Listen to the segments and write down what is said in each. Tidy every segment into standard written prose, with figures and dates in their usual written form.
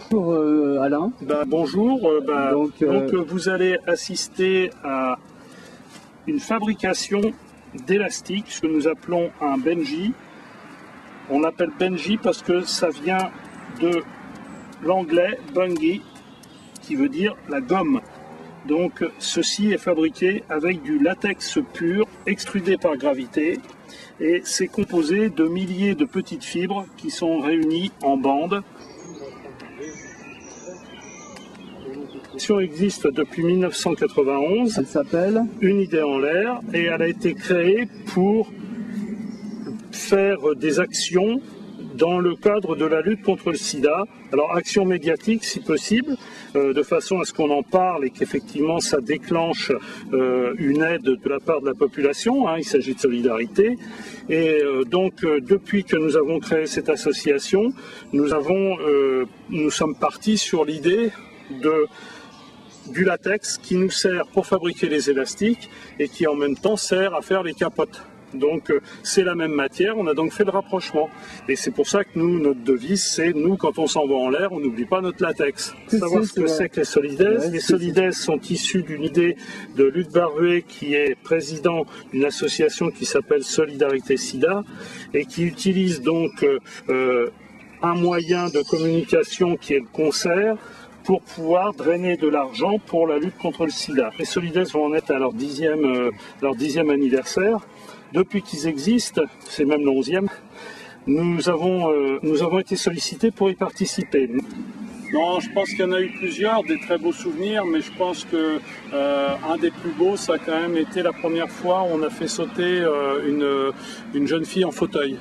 Bonjour Alain. Bonjour, donc vous allez assister à une fabrication d'élastiques, ce que nous appelons un Benji. On l'appelle Benji parce que ça vient de l'anglais bungy, qui veut dire la gomme. Donc ceci est fabriqué avec du latex pur, extrudé par gravité, et c'est composé de milliers de petites fibres qui sont réunies en bandes. Existe depuis 1991. Elle s'appelle Une idée en l'air, et elle a été créée pour faire des actions dans le cadre de la lutte contre le sida. Alors action médiatique si possible, de façon à ce qu'on en parle et qu'effectivement ça déclenche une aide de la part de la population, il s'agit de solidarité. Et donc depuis que nous avons créé cette association, nous sommes partis sur l'idée du latex qui nous sert pour fabriquer les élastiques et qui en même temps sert à faire les capotes. Donc c'est la même matière, on a donc fait le rapprochement. Et c'est pour ça que nous, notre devise, c'est nous, quand on s'envoie en l'air, on n'oublie pas notre latex. Savoir ce que c'est que les Solidaise. Les Solidaise sont issus d'une idée de Luc Barruet, qui est président d'une association qui s'appelle Solidarité Sida, et qui utilise donc un moyen de communication qui est le concert, pour pouvoir drainer de l'argent pour la lutte contre le sida. Les Solidaise vont en être à leur dixième anniversaire. Depuis qu'ils existent, c'est même le 11e, nous avons été sollicités pour y participer. Non, je pense qu'il y en a eu plusieurs, des très beaux souvenirs, mais je pense que un des plus beaux, ça a quand même été la première fois où on a fait sauter une jeune fille en fauteuil.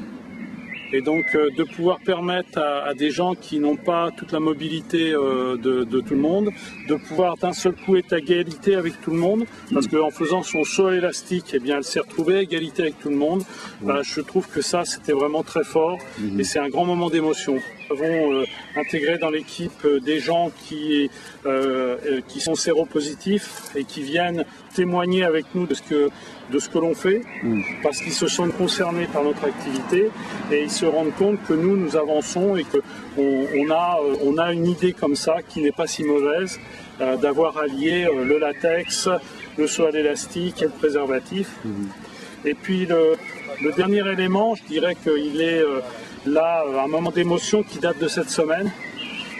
Et donc de pouvoir permettre à des gens qui n'ont pas toute la mobilité de tout le monde, de pouvoir d'un seul coup être à égalité avec tout le monde, parce qu'en faisant son saut élastique, eh bien, elle s'est retrouvée à égalité avec tout le monde. Je trouve que ça, c'était vraiment très fort, et c'est un grand moment d'émotion. Nous avons intégré dans l'équipe des gens qui sont séropositifs et qui viennent témoigner avec nous de ce que l'on fait, parce qu'ils se sentent concernés par notre activité et ils se rendent compte que nous avançons et qu'on a une idée comme ça qui n'est pas si mauvaise, d'avoir allié le latex, le saut à l'élastique et le préservatif. Et puis le dernier élément, je dirais qu'il est là un moment d'émotion qui date de cette semaine,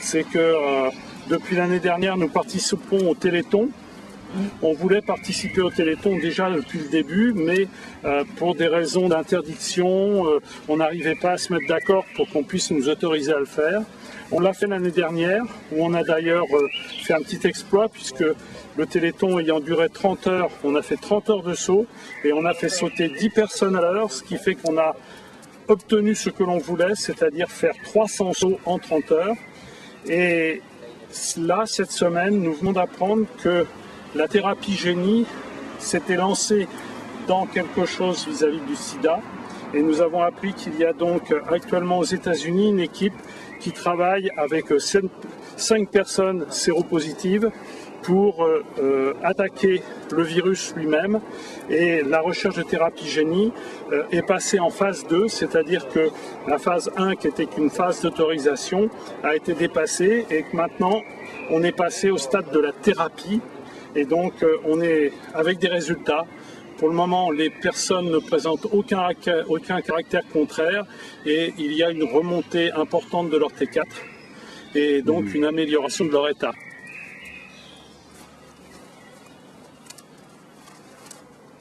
c'est que depuis l'année dernière, nous participons au Téléthon. On voulait participer au Téléthon déjà depuis le début, mais pour des raisons d'interdiction, on n'arrivait pas à se mettre d'accord pour qu'on puisse nous autoriser à le faire. On l'a fait l'année dernière, où on a d'ailleurs fait un petit exploit, puisque le Téléthon ayant duré 30 heures, on a fait 30 heures de saut, et on a fait sauter 10 personnes à l'heure, ce qui fait qu'on a obtenu ce que l'on voulait, c'est-à-dire faire 300 sauts en 30 heures. Et là, cette semaine, nous venons d'apprendre que la thérapie génie s'était lancée dans quelque chose vis-à-vis du sida, et nous avons appris qu'il y a donc actuellement aux États-Unis une équipe qui travaille avec 5 personnes séropositives pour attaquer le virus lui-même, et la recherche de thérapie génie est passée en phase 2, c'est-à-dire que la phase 1, qui était qu'une phase d'autorisation, a été dépassée et que maintenant on est passé au stade de la thérapie. Et donc on est avec des résultats. Pour le moment, les personnes ne présentent aucun caractère contraire, et il y a une remontée importante de leur T4 et donc une amélioration de leur état.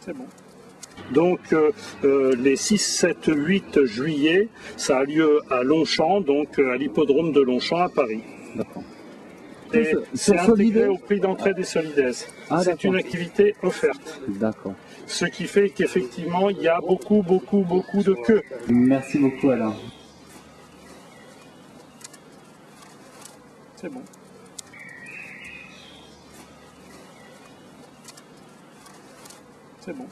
C'est bon. Donc les 6, 7, 8 juillet, ça a lieu à Longchamp, donc à l'hippodrome de Longchamp à Paris. D'accord. C'est intégré au prix d'entrée des Solidaise. C'est une activité offerte. D'accord. Ce qui fait qu'effectivement, il y a beaucoup de queues. Merci beaucoup Alain. C'est bon. C'est bon.